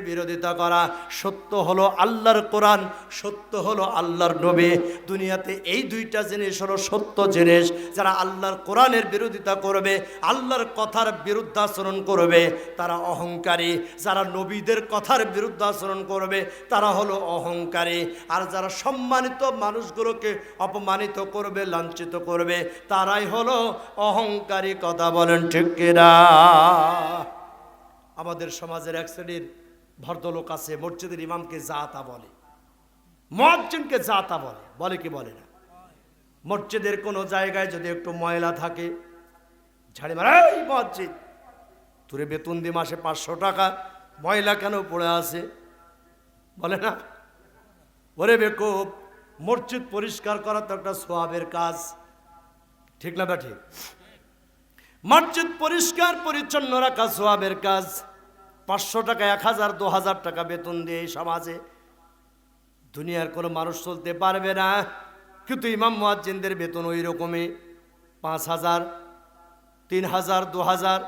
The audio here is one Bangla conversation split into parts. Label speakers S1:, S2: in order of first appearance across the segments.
S1: বিরোধিতা করা। সত্য হলো আল্লাহর কোরআন, সত্য হলো আল্লাহর নবী। দুনিয়াতে এই দুইটা জিনিস হলো সত্য জিনিস। যারা আল্লাহর কোরআনের বিরোধিতা করবে, আল্লাহর কথার বিরুদ্ধাচরণ করবে, তারা অহংকারী। যারা নবীদের কথার বিরুদ্ধাচরণ করবে, তারা হলো অহংকারী। আর যারা সম্মানিত মানুষগুলোকে অপমানিত করবে, লাঞ্ছিত করবে, তারাই হলো অহংকারী। কথা বলেন ঠিক কিনা? আমাদের সমাজের এক শ্রেণীর ভদ্রলোক আছে, মসজিদের ইমামকে যা তা বলে, মুয়াজ্জিনকে যা তা বলে। বলে কি বলে না? মসজিদের কোনো জায়গায় যদি একটু ময়লা থাকে, ঝাড়ি মারে, এই মুয়াজ্জিন তোরে বেতন দি মাসে 500 টাকা, ময়লা কেন পড়ে আছে? বলে না? ওরে বেকুব, মসজিদ পরিষ্কার করা তো একটা সওয়াবের কাজ, ঠিক না বেঠি? মসজিদ পরিষ্কার পরিচ্ছন্ন রাখা সওয়াবের কাজ। 500 টাকা, 1000, 2000 টাকা বেতন দিয়ে এই সমাজে দুনিয়ার কোনো মানুষ চলতে পারবে না। কিন্তু ইমাম মুয়াজ্জিনদের বেতন ওই রকমই, 5000, 3000, 2000,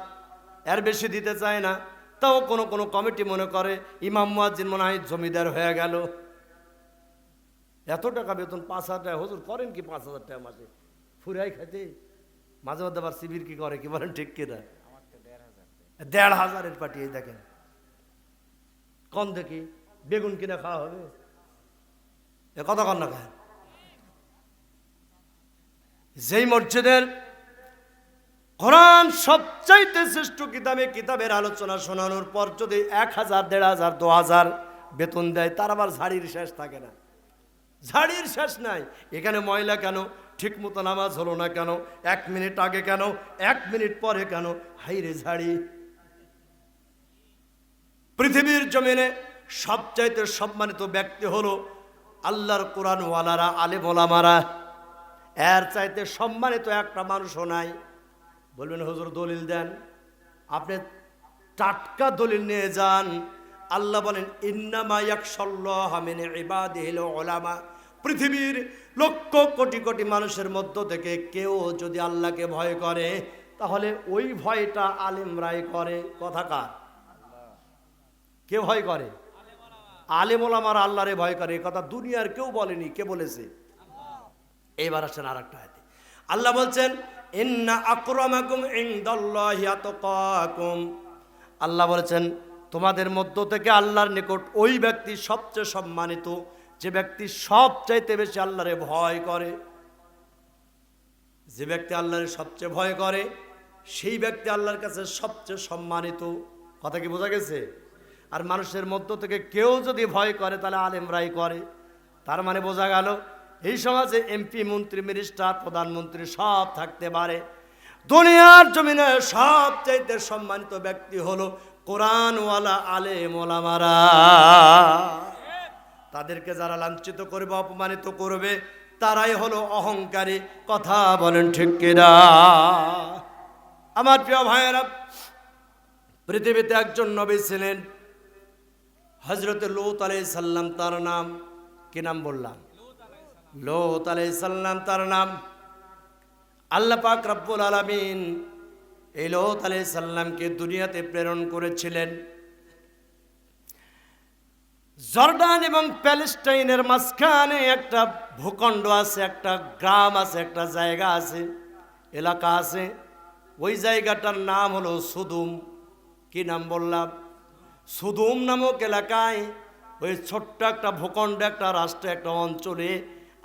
S1: এর বেশি দিতে চায় না। তাও কোনো কোনো কমিটি মনে করে ইমাম মুয়াজ্জিন মনে হয় জমিদার হয়ে গেল, এত টাকা বেতন, 5000 টাকা। হুজুর করেন কি 5000 টাকা মাসে? ফুরাই খাইতে মাঝে মধ্যে আবার শিবির কি করে, কি বলেন ঠিক কিনা? 1500 পাঠিয়ে দেখেন, কম দেখি বেগুন কিনে খাওয়া হবে? এ কথা কন না খায়। যেই মসজিদের কোরআন সবচাইতে শ্রেষ্ঠ কিতাবে, কিতাবের আলোচনা শোনানোর পর যদি 1000, 1500, 2000 বেতন দেয়, তার আবার ঝাড়ির শেষ থাকে না। ঝাড়ির শেষ নাই। এখানে ময়লা কেন? ঠিক মতো নামাজ হলো না কেন? 1 মিনিট আগে কেন? 1 মিনিট পরে কেন? হাইরে ঝাড়ি। পৃথিবীর জমিনে সবচাইতে সম্মানিত ব্যক্তি হলো আল্লাহর কোরআন ওয়ালারা, আলেম ওলামারা। এর চাইতে সম্মানিত একটা মানুষও নাই। বলবেন হুজুর দলিল দেন। আপনি টাটকা দলিল নিয়ে যান। আল্লাহ বলেন ইন্নামা ইয়াখশাল্লাহ মিন ইবাদিহিল উলামা। পৃথিবীর লক্ষ কোটি কোটি মানুষের মধ্য থেকে কেউ যদি আল্লাহকে ভয় করে, তাহলে ওই ভয়টা আলেমরাই করে। কথাকার কে ভয় করে? আলেম ওলামারা আল্লাহরে ভয় করে। এই কথা দুনিয়ার কেউ বলেনি। কে বলেছে? এইবার আসেন আর একটা আয়াতে। আল্লাহ বলছেন ইন্না আকরামাকুম ইনদাল্লাহি আতকাকুম। আল্লাহ বলেছেন তোমাদের মধ্য থেকে আল্লাহর নিকট ওই ব্যক্তি সবচেয়ে সম্মানিত, যে ব্যক্তি সবচাইতে বেশি আল্লাহরে ভয় করে। যে ব্যক্তি আল্লাহরে সবচেয়ে ভয় করে, সেই ব্যক্তি আল্লাহর কাছে সবচেয়ে সম্মানিত। কথা কি বোঝা গেছে? আর মানুষের মধ্য থেকে কেউ যদি ভয় করে, তাহলে আলেমরাই করে। তার মানে বোঝা গেল এই সমাজে এমপি, মন্ত্রী, মিনিস্টার, প্রধানমন্ত্রী সব থাকতে পারে। দুনিয়ার জমিনে সবচাইতে সম্মানিত ব্যক্তি হলো কোরআনওয়ালা আলেম ওলামারা। তাদেরকে যারা লাঞ্ছিত করবে, অপমানিত করবে, তারাই হলো অহংকারী। কথা বলেন ঠিক কিনা? আমার প্রিয় ভাইয়েরা, পৃথিবীতে একজন নবী ছিলেন, হযরত লূত আলাইহিস সালাম তার নাম। কি নাম বললাম? লূত আলাইহিস সালাম তার নাম। আল্লাহ পাক রব্বুল আলামিন এই লূত আলাইহিস সালামকে দুনিয়াতে প্রেরণ করেছিলেন। জর্ডান এবং প্যালেস্টাইনের মাঝখানে একটা ভূখণ্ড আছে, একটা গ্রাম আছে, একটা জায়গা আছে, এলাকা আছে। ওই জায়গাটার নাম হলো সুদুম। কি নাম বললাম? সুদুম নামক এলাকায়, ওই ছোট্ট একটা ভূখণ্ডে, একটা রাষ্ট্রে, একটা অঞ্চলে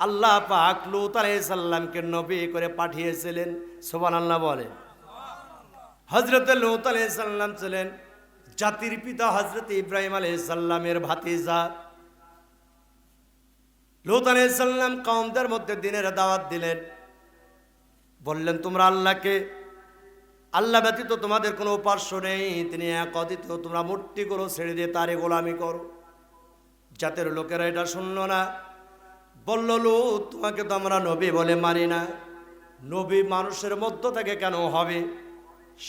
S1: আল্লাহ পাক লূত আলাইহিস সালামকে নবী করে পাঠিয়েছিলেন। সুবহানাল্লাহ বলে। হযরত লূত আলাইহিস সালাম ছিলেন জাতির পিতা হযরত ইব্রাহিম আলাইহিস সালামের ভাতিজা। লূত আলাইহিস সালাম কওমদের মধ্যে দ্বীনের দাওয়াত দিলেন। বললেন তোমরা আল্লাহকে, আল্লাহ ব্যতীত তোমাদের কোনো উপাস্য নেই, তিনি এক অদ্বিতীয়, তোমরা মূর্তি করো, ছেড়ে দিয়ে তারে গোলামি করো। জাতের লোকেরা এটা শুনল না। বলল লূত তোমাকে তো আমরা নবী বলে মানি না। নবী মানুষের মধ্য থেকে কেন হবে?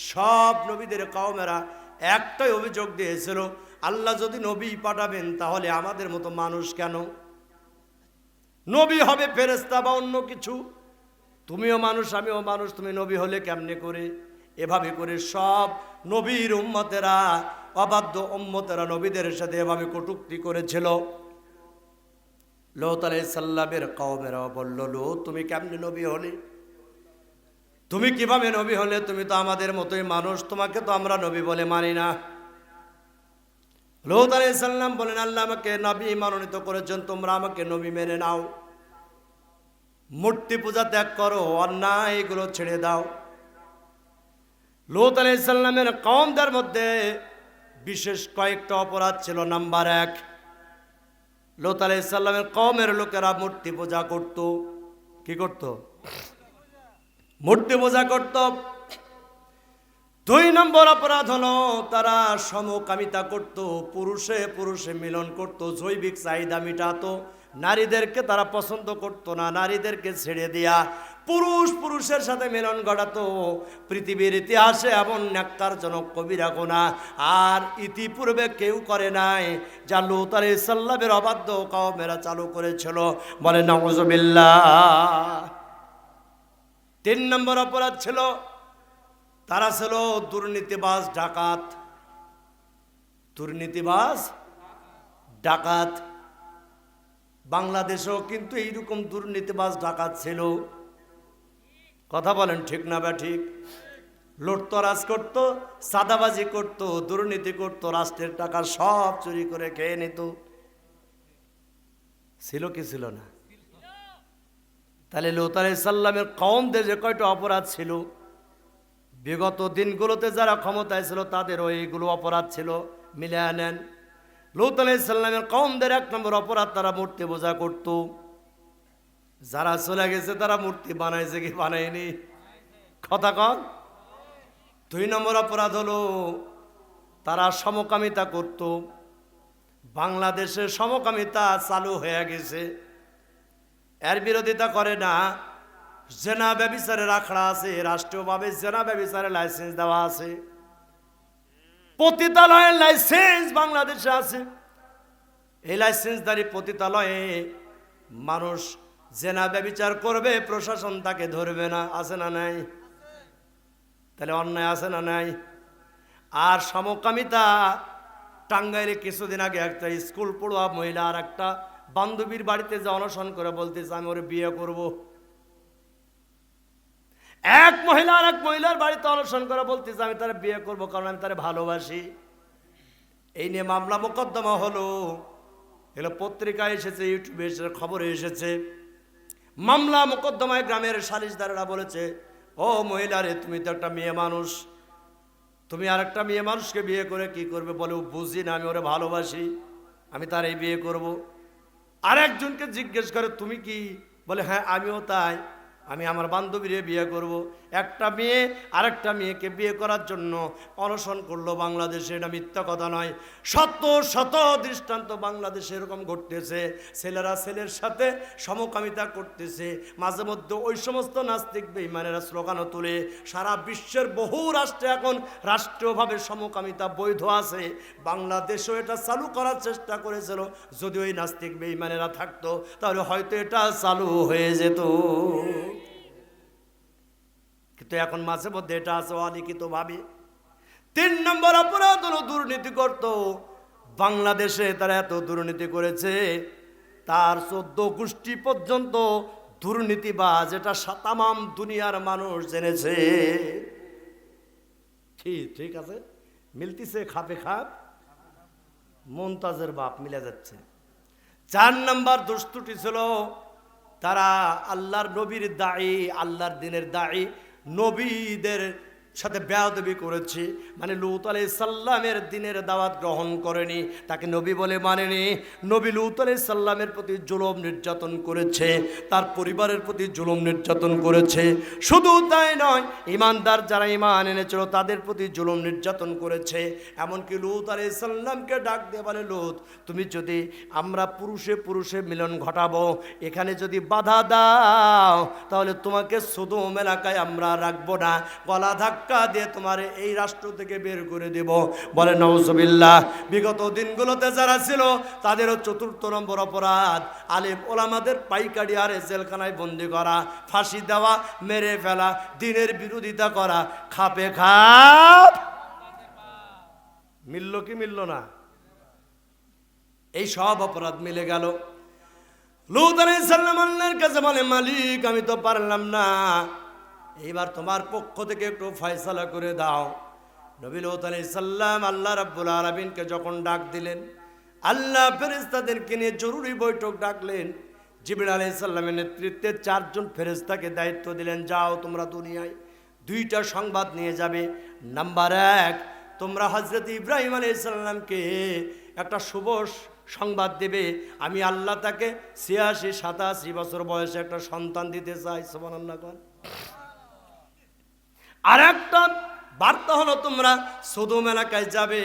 S1: সব নবীদের কওমেরা একটাই অভিযোগ দিয়েছিল, আল্লাহ যদি নবী পাঠাবেন তাহলে আমাদের মতো মানুষ কেন? নবী হবে ফেরেশতা বা অন্য কিছু। তুমিও মানুষ, আমিও মানুষ, তুমি নবী হলে কেমনে করে? এভাবে করে সব নবীর উম্মতেরা অবাধ্য উম্মতেরা নবীদের সাথে এভাবে কটূক্তি করেছিল। লূত আলাইহিস সালামের কওমেরা বলল, লূত তুমি কেমনে নবী হলে? তুমি কিভাবে নবী হলে? তুমি তো আমাদের মতোই মানুষ, তোমাকে তো আমরা নবী বলে মানি না। লূত আলাইহিস সালাম বলেন, আল্লাহ আমাকে নবী মনোনীত করেছেন, তোমরা আমাকে নবী মেনে নাও। মূর্তি পূজা ত্যাগ করো, অন্যায় এগুলো ছেড়ে দাও। লূত আলাইহিস সালামের কওমদের মধ্যে বিশেষ কয়েকটা অপরাধ ছিল। নাম্বার 1, লূত আলাইহিস সালামের কওমের লোকেরা মূর্তি পূজা করত। কি করত? মূর্তি পূজা করত। 2 নম্বর অপরাধ হলো তারা সমকামিতা করত, পুরুষে পুরুষে মিলন করত, জৈবিক চাহিদা মিটাতো। নারীদেরকে তারা পছন্দ করত না, নারীদেরকে ছেড়ে দিয়া পুরুষ পুরুষের সাথে মিলন ঘটাতো। পৃথিবীর ইতিহাসে এমন ন্যাক্কারজনক কবিরা গুনাহ আর ইতিপূর্বে কেউ করে নাই, যা লূত আলাইহিস সালামের অবাধ্য কওমেরা চালু করেছিল। বলে নাউজুবিল্লাহ। 3 নম্বর অপরাধ ছিল তারা ছিল দুর্নীতিবাজ ডাকাত। দুর্নীতিবাজ ডাকাত। বাংলাদেশেও কিন্তু এইরকম দুর্নীতিবাজ ডাকাত ছিল। কথা বলেন ঠিক না বা ঠিক? লুটতরাজ করতো, সাদাবাজি করতো, দুর্নীতি করতো, রাষ্ট্রের টাকা সব চুরি করে খেয়ে নিত। ছিল কি ছিল না? তাহলে লূত আলাইহিস সালামের কওমদের যে কয়টা অপরাধ ছিল, বিগত দিনগুলোতে যারা ক্ষমতায় ছিল তাদেরও এইগুলো অপরাধ ছিল। মিলে আনেন। লূত আলাইহিস সালামের কওমদের 1 নম্বর অপরাধ, তারা মূর্তি পূজা করত। যারা চলে গেছে তারা মূর্তি বানাইছে কি বানায়নি? কথা কন। 2 নম্বর অপরাধ হলো তারা সমকামিতা করত। বাংলাদেশে সমকামিতা চালু হয়ে গেছে, এর বিরোধিতা করে না। জেনা ব্যভিচারের আখড়া আছে, রাষ্ট্রীয়ভাবে জেনা ব্যভিচারের লাইসেন্স দেওয়া আছে। পতিতালয়ের লাইসেন্স বাংলাদেশে আছে। এই লাইসেন্সধারী পতিতালয়ে মানুষ জেনা ব্যভিচার করবে, প্রশাসন তাকে ধরবে না। আছে না নাই? তাহলে অন্যায় আছে না নাই? আর সমকামিতা, টাঙ্গাইলে কিছুদিন আগে একটা স্কুল পড়ুয়া মহিলা আর একটা বান্ধবীর বাড়িতে যে অনশন করে বলতেছে আমি ওরে বিয়ে করব। এক মহিলা আর এক মহিলার বাড়িতে অনশন করে বলতেছে আমি তারে বিয়ে করব, কারণ আমি তারে ভালোবাসি। এই নিয়ে মামলা মোকদ্দমা হলো। এগুলো পত্রিকায় এসেছে, ইউটিউবে এসেছে, খবরে এসেছে। মামলা মোকদ্দমায় গ্রামের সালিশদারেরা বলেছে, ও মহিলারে তুমি তো একটা মেয়ে মানুষ, তুমি আর একটা মেয়ে মানুষকে বিয়ে করে কি করবে? বলে ও বুঝি না, আমি ওরে ভালোবাসি, আমি তার এই বিয়ে করব। আর একজনকে জিজ্ঞেস করে তুমি কি? বলে হ্যাঁ আমিও তাই, আমি আমার বান্ধবীরে বিয়ে করব। একটা মেয়ে আরেকটা মেয়েকে বিয়ে করার জন্য অনশন করলো বাংলাদেশে। এটা মিথ্যা কথা নয়, শত শত দৃষ্টান্ত বাংলাদেশে এরকম ঘটতেছে। ছেলেরা ছেলের সাথে সমকামিতা করতেছে। মাঝে মধ্যে ওই সমস্ত নাস্তিক বেঈমানেরা স্লোগানও তুলে। সারা বিশ্বের বহু রাষ্ট্রে এখন রাষ্ট্রীয়ভাবে সমকামিতা বৈধ আছে। বাংলাদেশও এটা চালু করার চেষ্টা করেছিল। যদি ওই নাস্তিক বেঈমানেরা থাকতো তাহলে হয়তো এটা চালু হয়ে যেত, কিন্তু এখন মাঝে মধ্যে এটা আছে অলিখিত ভাবে। 3 নম্বর অপরাধ হলো দুর্নীতি করত। বাংলাদেশে তারা এত দুর্নীতি করেছে, তার 14 গোষ্ঠী পর্যন্ত দুর্নীতিবাজ, এটা তামাম দুনিয়ার মানুষ জেনেছে। ঠিক আছে, মিলতিছে খাপে খাপ, মুমতাজের বাপ মিলে যাচ্ছে। 4 নম্বর দুষ্টুটি ছিল তারা আল্লাহর নবীর দায়ী, আল্লাহর দিনের দায়ী নবীদের সাথে বেয়াদবি করেছে। মানে লূত আলাইহিস সালামের দিনের দাওয়াত গ্রহণ করেনি, তাকে নবী বলে মানেনি। নবী লূত আলাইহিস সালামের প্রতি জুলুম নির্যাতন করেছে, তার পরিবারের প্রতি জুলুম নির্যাতন করেছে। শুধু তাই নয়, ইমানদার যারা ইমান এনেছিল তাদের প্রতি জুলুম নির্যাতন করেছে। এমনকি লূত আলাইহিস সালামকে ডাক দিয়ে বলে, লূত তুমি যদি আমরা পুরুষে পুরুষে মিলন ঘটাবো, এখানে যদি বাধা দাও তাহলে তোমাকে সোদোম এলাকায় আমরা রাখবো না, গলা ধাক্কা দিয়ে তোমার এই রাষ্ট্র থেকে বের করে দেব। বলে নাউজুবিল্লাহ। বিগত দিনগুলোতে যারা ছিল তাদেরও 4র্থ নম্বর অপরাধ আলেম ওলামাদের পাইকারি আরে জেলখানায় বন্দি করা, ফাঁসি দেওয়া, মেরে ফেলা, দিনের বিরোধিতা করা, খাপে খাপ। মিলল কি মিলল না? এই সব অপরাধ মিলে গেল। লূত আলাইহিস সালাম আল্লাহর কাছে বলে, মালিক আমি তো পারলাম না, এইবার তোমার পক্ষ থেকে একটু ফয়সালা করে দাও। নবী লূত আলাইহিস সালাম আল্লাহ রাব্বুল আলামিনকে যখন ডাক দিলেন, আল্লাহ ফেরেশতাদেরকে নিয়ে জরুরি বৈঠক ডাকলেন। জিবরিল আলাইহিস সালামের নেতৃত্বে 4 জন ফেরেশতাকে দায়িত্ব দিলেন, যাও তোমরা দুনিয়ায় 2টা সংবাদ নিয়ে যাবে। নাম্বার 1, তোমরা হযরত ইব্রাহিম আলাইহিস সালামকে একটা শুভ সংবাদ দেবে, আমি আল্লাহ তাকে 86-87 বছর বয়সে একটা সন্তান দিতে চাই। সুবহানাল্লাহ। আর একটা বার্তা হলো তোমরা সদম এলাকায় যাবে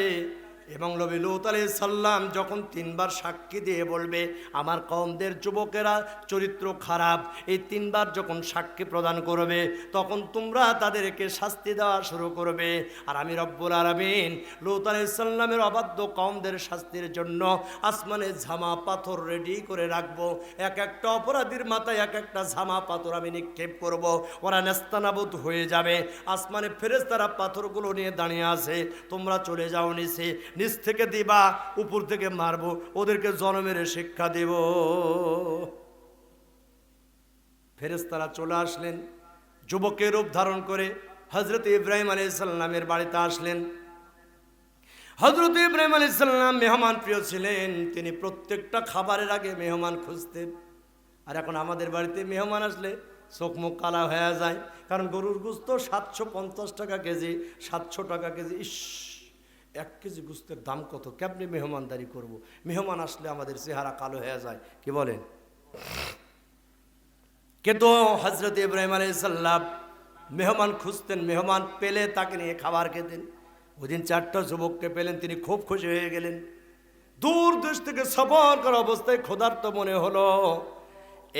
S1: এবং নবী লূত আলাইহিস সালাম যখন 3বার সাক্ষী দিয়ে বলবে আমার কওমদের যুবকেরা চরিত্র খারাপ, এই 3বার যখন সাক্ষী প্রদান করবে তখন তোমরা তাদেরকে শাস্তি দেওয়া শুরু করবে। আর আমি রব্বুল আলামিন লূত আলাইহিস সালামের অবাধ্য কওমদের শাস্তির জন্য আসমানে ঝামা পাথর রেডি করে রাখবো। এক একটা অপরাধীর মাথায় এক একটা ঝামা পাথর আমি নিক্ষেপ করব, ওরা নেস্তানাবুদ হয়ে যাবে। আসমানে ফেরেশতারা পাথরগুলো নিয়ে দাঁড়িয়ে আছে, তোমরা চলে যাও নিচে, নিচ থেকে দিবা, উপর থেকে মারবো, ওদেরকে জনমের শিক্ষা দেব। ফেরেশতারা চলে আসলেন যুবকের রূপ ধারণ করে, হযরত ইব্রাহিম আলাইহিস সালামের বাড়িতে আসলেন। হযরত ইব্রাহিম আলাইহিস সালাম মেহমান প্রিয় ছিলেন, তিনি প্রত্যেকটা খাবারের আগে মেহমান খুঁজতেন। আর এখন আমাদের বাড়িতে মেহমান আসলে চোখ মুখ কালা হয়ে যায়, কারণ গরুর গোশত 750 টাকা কেজি, 700 টাকা কেজি। ইস, 1 কেজি গোশতের দাম কত, কেমনি মেহমানদারি করব? মেহমান আসলে আমাদের চেহারা কালো হয়ে যায়, কি বলেন? কিন্তু হযরত ইব্রাহিম আলাইহিস সালাম মেহমান খুঁজতেন, মেহমান পেলে তাকে নিয়ে খাবার খেতেন। ওইদিন 4টা যুবককে পেলেন, তিনি খুব খুশি হয়ে গেলেন। দূর দেশ থেকে সফর করা অবস্থায় ক্ষুধার্ত মনে হলো,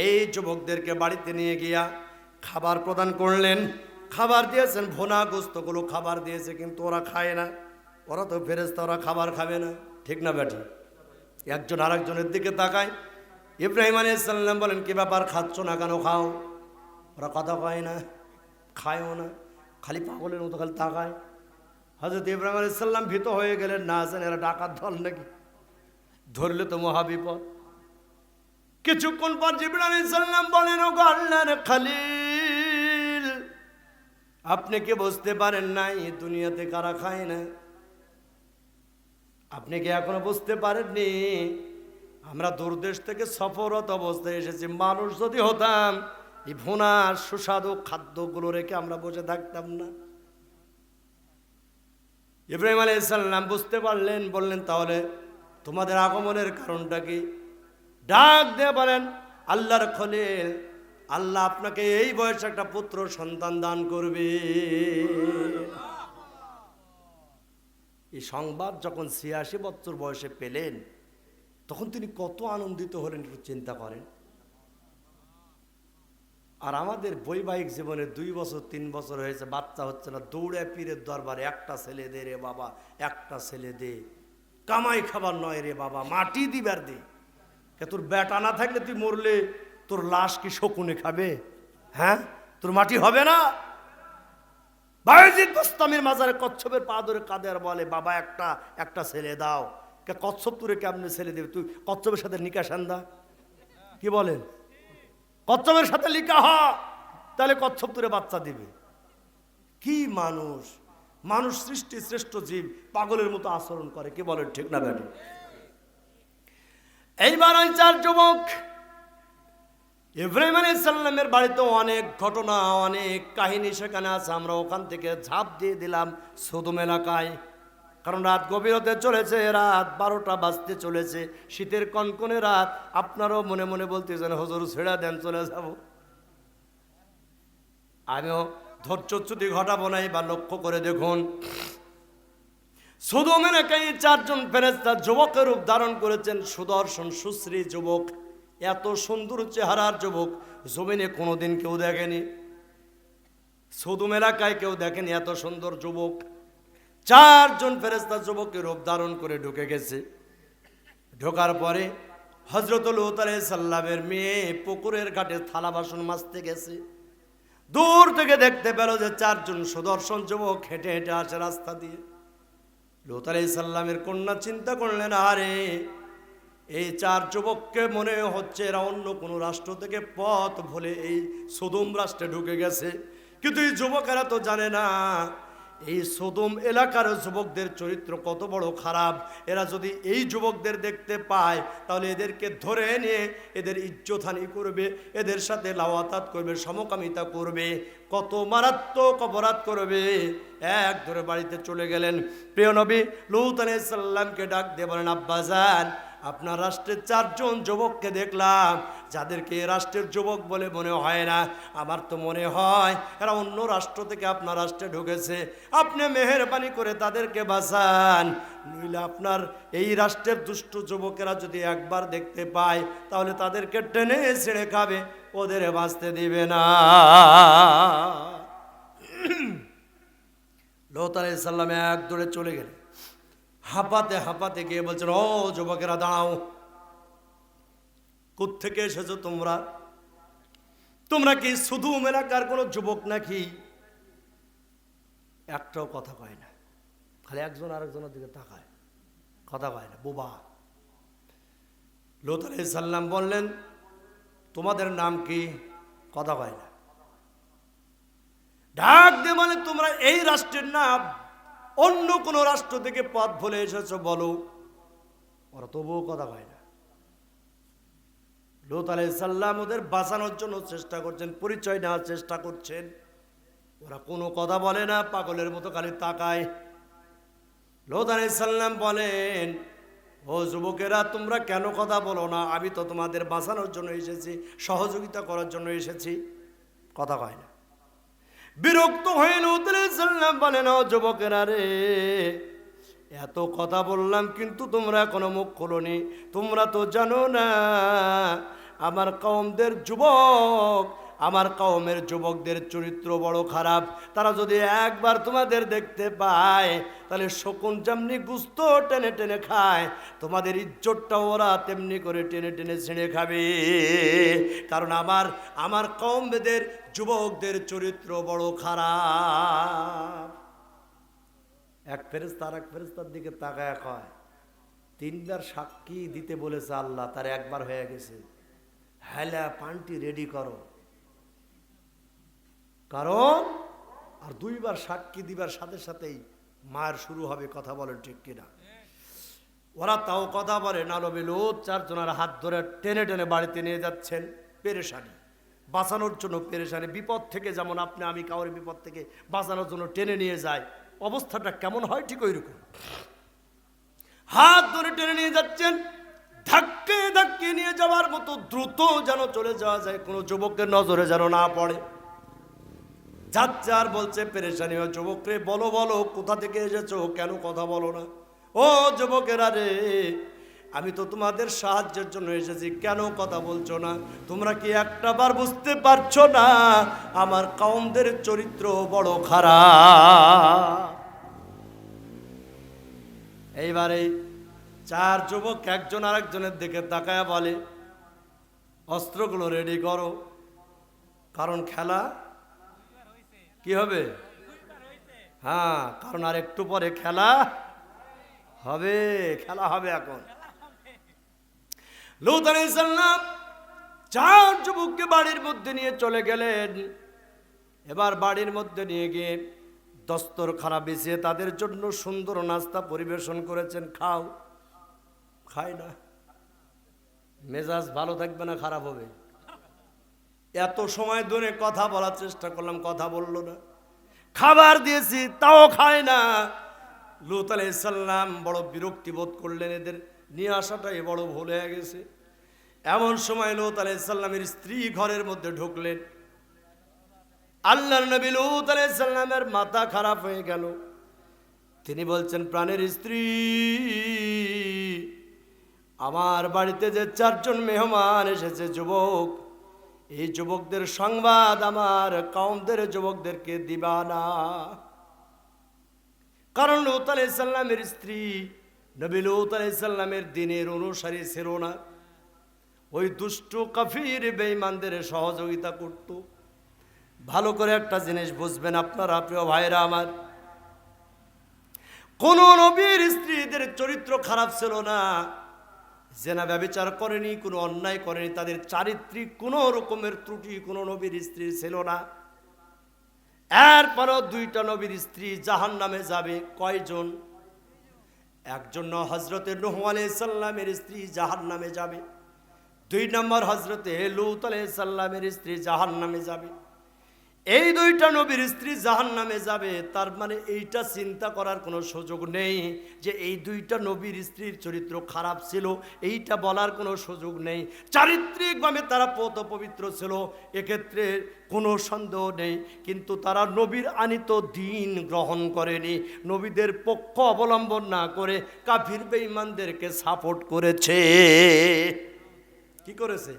S1: এই যুবকদেরকে বাড়িতে নিয়ে গিয়া খাবার প্রদান করলেন। খাবার দিয়েছেন, ভোনা গোস্তগুলো খাবার দিয়েছে, কিন্তু ওরা খায় না। ওরা তো ফেরেশতা, ওরা খাবার খাবে না, ঠিক না বেটি? একজন আরেকজনের দিকে তাকায়। ইব্রাহিম আলাইহিস সালাম বলেন, কি ব্যাপার, খাচ্ছ না কেন? খাও। ওরা কথা কয় না, খায়ও না, খালি পাগলের মতো খালি তাকায়। হযরত ইব্রাহিম আলাইহিস সালাম ভীত হয়ে গেলেন, না জানেন এরা ডাকাত দল নাকি, ধরলে তো মহাবিপদ। কিছুক্ষণ পর জিবরিল আলাইহিস সালাম বলেন, ওগো আল্লাহর খলিল, আপনি কি বুঝতে পারেন নাই দুনিয়াতে কারা খায় না? আপনি কি এখনো বুঝতে পারেননি? আমরা দূরদেশ থেকে সফররত অবস্থায় এসেছি। মানুষ যদি হতাম, এই ভুনা সুস্বাদু খাদ্যগুলো রেখে আমরা বসে থাকতাম না। ইব্রাহিম আলাইহিস সালাম বুঝতে পারলেন, বললেন, তাহলে তোমাদের আগমনের কারণটা কি? ডাক দিয়ে বলেন, আল্লাহর খলিল, আল্লাহ আপনাকে এই বয়সে একটা পুত্র সন্তান দান করবে। এই সংবাদ যখন 86 বছর বয়সে পেলেন, তখন তিনি কত আনন্দিত হলেন একটু চিন্তা করেন। আর আমাদের বৈবাহিক জীবনে 2 বছর 3 বছর হয়েছে, বাচ্চা হচ্ছে না, দৌড়ে পীরের দরবারে, একটা ছেলে দে রে বাবা, একটা ছেলে দে, কামাই খাবার নয় রে বাবা, মাটি দিবার দে। তোর বেটা না থাকলে তুই মরলে তোর লাশ কি শকুনে খাবে? হ্যাঁ, তোর মাটি হবে না? বায়েজিদ বুস্তামির মাজারে কচ্ছপের পা ধরে কাঁদে আর বলে, বাবা একটা ছেলে দাও। কচ্ছপ তুরে কেমনে ছেলে দেবে? তুই কচ্ছপের সাথে নিকাহ সান্দা, কি বলেন? কচ্ছপের সাথে লিখা হ, তাহলে কচ্ছপ তুরে বাচ্চা দিবে। কি মানুষ! মানুষ সৃষ্টি শ্রেষ্ঠ জীব, পাগলের মতো আচরণ করে, কি বলেন, ঠিক না বেটি? এইবার ওই 4 যুবক ইব্রাহিম আলাইহিস সালামের বাড়িতে অনেক ঘটনা, অনেক কাহিনী সেখানে আছে। আমরা ওখান থেকে ঝাঁপ দিয়ে দিলাম সদম এলাকায়, কারণ রাত গভীর হতে চলেছে, রাত 12টা বাজতে চলেছে, শীতের কনকনে রাত। আপনারাও মনে মনে বলতেছেন, হুজুর ছেড়ে দেন, চলে যাব। আমিও ধৈর্যচ্যুতি ঘটাবো না, বা লক্ষ্য করে দেখুন, সদম এলাকায় 4 জন ফেরেশতা যুবকের রূপ ধারণ করেছেন, সুদর্শন সুশ্রী যুবক, এত সুন্দর চেহারার যুবক জমিনে কোনোদিন কেউ দেখেনি, সদম এলাকায় কেউ দেখেনি এত সুন্দর যুবক। 4 জন ফেরেশতা যুবকের রূপ ধারণ করে ঢুকে গেছে। ঢোকার পরে হযরত লূত আলাইহিস সালামের মেয়ে পুকুরের ঘাটে থালা বাসন মাজতে গেছে। দূর থেকে দেখতে পেল যে 4 জন সুদর্শন যুবক হেঁটে হেঁটে আসে রাস্তা দিয়ে। লূত আলাইহিস সালামের কন্যা চিন্তা করলেন, আরে এই 4 যুবককে মনে হচ্ছে এরা অন্য কোনো রাষ্ট্র থেকে পথ ভুলে এই সোদম রাষ্ট্রে ঢুকে গেছে। কিন্তু এই যুবকেরা তো জানে না এই সোদম এলাকার যুবকদের চরিত্র কত বড় খারাপ। এরা যদি এই যুবকদের দেখতে পায় তাহলে এদেরকে ধরে নিয়ে এদের ইজ্জতহানি করবে, এদের সাথে লাওয়াতাত করবে, সমকামিতা করবে, কত মারাত্মক অপরাধ করবে। এক ধরে বাড়িতে চলে গেলেন। প্রিয় নবী লূত আলাইহিস সালামকে ডাক দিয়ে বলেন, আব্বাজান, আপনার রাষ্ট্রের 4 জন যুবককে দেখলাম, যাদেরকে রাষ্ট্রের যুবক বলে মনে হয় না। আমার তো মনে হয় এরা অন্য রাষ্ট্র থেকে আপনার রাষ্ট্রে ঢুকেছে। আপনি মেহেরবানি করে তাদেরকে বাঁচান, নইলে আপনার এই রাষ্ট্রের দুষ্ট যুবকেরা যদি একবার দেখতে পায় তাহলে তাদেরকে টেনে ছেড়ে খাবে, ওদের বাঁচতে দিবে না। লূত আলাইহিস সালাম এক দৌড়ে চলে গেলেন। হাঁপাতে হাঁপাতে গিয়ে বলছেন, ও যুবকেরা দাঁড়াও, কোত্থেকে এসেছো তোমরা? তোমরা কি সুদুম এলাকার কোনো যুবক নাকি? একটাও কথা কয় না, খালি একজন আরেকজনের দিকে তাকায়, কথা কয় না, বোবা। লূত আলাইহিস সালাম বললেন, তোমাদের নাম কি? কথা কয় না। ডাক দিয়ে বলে, তোমরা এই রাষ্ট্রের নাম অন্য কোন রাষ্ট্র থেকে পথ ভুলে এসেছো বলো। ওরা তবুও কথা কয় না। লূত আলাইহিস সালাম ওদের বাঁচানোর জন্য চেষ্টা করছেন, পরিচয় নেওয়ার চেষ্টা করছেন। ওরা কোনো কথা বলে না, পাগলের মতো খালি তাকায়। লূত আলাইহিস সালাম বলেন, ও যুবকেরা, তোমরা কেন কথা বলো না? আমি তো তোমাদের বাঁচানোর জন্য এসেছি, সহযোগিতা করার জন্য এসেছি। কথা কয় না। বিরক্ত হয়ে লূত আলাইহিস সালাম বলেন, ও যুবকেরা রে, এত কথা বললাম কিন্তু তোমরা এখনো মুখ খোলোনি। তোমরা তো জানো না আমার কওমদের যুবক, আমার কওমের যুবকদের চরিত্র বড় খারাপ। তারা যদি একবার তোমাদের দেখতে পায় তাহলে শকুন যেমনি গুস্ত টেনে টেনে খায়, তোমাদের ইজ্জতটা ওরা তেমনি করে টেনে টেনে ছিঁড়ে খাবে। কারণ আমার কওমদের যুবকদের চরিত্র বড় খারাপ। এক ফেরেশতার দিকে তাকায় কয়, 3 বার সাক্ষী দিতে বলেছে আল্লাহ, তার একবার হয়ে গেছে। হেলা পান্টি রেডি করো, কারণ আর 2 বার সাক্ষী দিবার সাথে সাথেই মার শুরু হবে। কথা বলেন ঠিক কিনা? ওরা তাও কথা বলে না। নবী লূত 4 জনের হাত ধরে টেনে টেনে বাড়িতে নিয়ে যাচ্ছেন। পেরেশানি, বাঁচানোর জন্য পেরেশানি। বিপদ থেকে যেমন আপনি আমি কাউরে বিপদ থেকে বাঁচানোর জন্য টেনে নিয়ে যায়, অবস্থাটা কেমন হয় ঠিক ওই রকম। হাত ধরে টেনে নিয়ে যাচ্ছেন, ধাক্কে ধাক্কে নিয়ে যাওয়ার মতো দ্রুত যেন চলে যাওয়া যায়, কোনো যুবকের নজরে যেন না পড়ে। যাচ্ছে আর বলছে পেরেশানি, ও যুবক রে, বলো বলো, কোথা থেকে এসেছো, কেন কথা বলো না? ও যুবকেরা রে, আমি তো তোমাদের সাহায্যের জন্য এসেছি, কেন কথা বলছো না? তোমরা কি একটা বার বুঝতে পারছো না আমার কওমদের চরিত্র বড় খারাপ? এইবারে 4 যুবক একজন আরেকজনের দিকে তাকায়া বলে, অস্ত্রগুলো রেডি করো, কারণ খেলা কি হবে? হ্যাঁ, কারণ আর একটু পরে খেলা হবে, খেলা হবে এখন। লূত আলাইহিস সালাম 4 যুবককে বাড়ির মধ্যে নিয়ে চলে গেলেন। এবার বাড়ির মধ্যে নিয়ে গিয়ে দস্তরখানা বিছিয়ে তাদের জন্য সুন্দর নাস্তা পরিবেশন করেছেন। খাও। খায় না। মেজাজ ভালো থাকবে না, খারাপ হবে। এত সময় ধরে কথা বলার চেষ্টা করলাম, কথা বললো না। খাবার দিয়েছি তাও খায় না। লূত আলাইহিস সালাম বড় বিরক্তি বোধ করলেন, এদের নিয়ে আসাটাই বড় ভুল হয়ে গেছে। এমন সময় লূত আলাইহিস সালামের স্ত্রী ঘরের মধ্যে ঢুকলেন। আল্লাহর নবী লূত আলাইহিস সালামের মাথা খারাপ হয়ে গেল। তিনি বলছেন, প্রাণের স্ত্রী, আমার বাড়িতে যে 4 জন মেহমান এসেছে যুবক, এই যুবকদের সংবাদ আমার কওমদের যুবকদেরকে দিবা না। কারণ লূত আলাইহিস সালামের স্ত্রী নবী লূত আলাইহিস সালামের দিনের অনুসারী ছিল না, ওই দুষ্ট কাফির বেঈমানদের সহযোগিতা করত। ভালো করে একটা জিনিস বুঝবেন আপনারা প্রিয় ভাইরা আমার, কোন নবীর স্ত্রীদের চরিত্র খারাপ ছিল না, জেনা ব্যভিচার করেনি, কোনো অন্যায় করেনি, তাদের চারিত্রিক কোনো রকমের ত্রুটি কোনো নবীর স্ত্রী ছিল না। এরপরও দুইটা নবীর স্ত্রী জাহান্নামে যাবে। কয়জন? একজন হযরতে নূহ আলাইহিস সালামের স্ত্রী জাহান্নামে যাবে, 2 নম্বর হযরতে লূত আলাইহিস সালামের স্ত্রী জাহান্নামে যাবে। এই দুইটা নবীর স্ত্রী জাহান্নামে যাবে, তার মানে এইটা চিন্তা করার কোনো সুযোগ নেই যে এই দুইটা নবীর স্ত্রীর চরিত্র খারাপ ছিল, এইটা বলার কোনো সুযোগ নেই। চারিত্রিকভাবে তারা পবিত্র পবিত্র ছিল, এক্ষেত্রে কোনো সন্দেহ নেই। কিন্তু তারা নবীর আনিত দ্বীন গ্রহণ করেনি, নবীদের পক্ষ অবলম্বন না করে কাফির বেঈমানদেরকে সাপোর্ট করেছে। কি করেছে?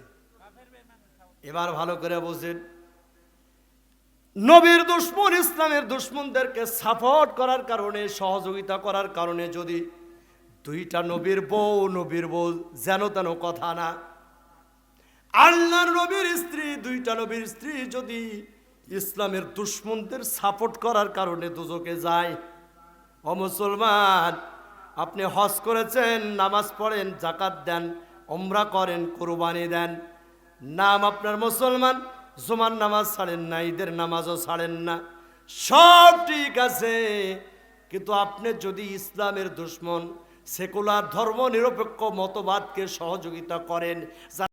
S1: এবার ভালো করে বুঝেন, নবীর দুশমন, ইসলামের দুশমনদেরকে সাপোর্ট করার কারণে, সহযোগিতা করার কারণে যদি দুইটা নবীর বউ যেন তেন কথা না, আল্লাহর নবীর স্ত্রী, দুইটা নবীর স্ত্রী যদি ইসলামের দুশমনদের সাপোর্ট করার কারণে দুজকে যায়। ও মুসলমান, আপনি হজ করেছেন, নামাজ পড়েন, যাকাত দেন, উমরা করেন, কুরবানি দেন, নাম আপনার মুসলমান, জুমার নামাজ ছাড়েন না, ঈদের নামাজও ছাড়েন না, সব ঠিক আছে। কিন্তু আপনি যদি ইসলামের দুশমন, সেকুলার ধর্ম নিরপেক্ষ মতবাদকে সহযোগিতা করেন,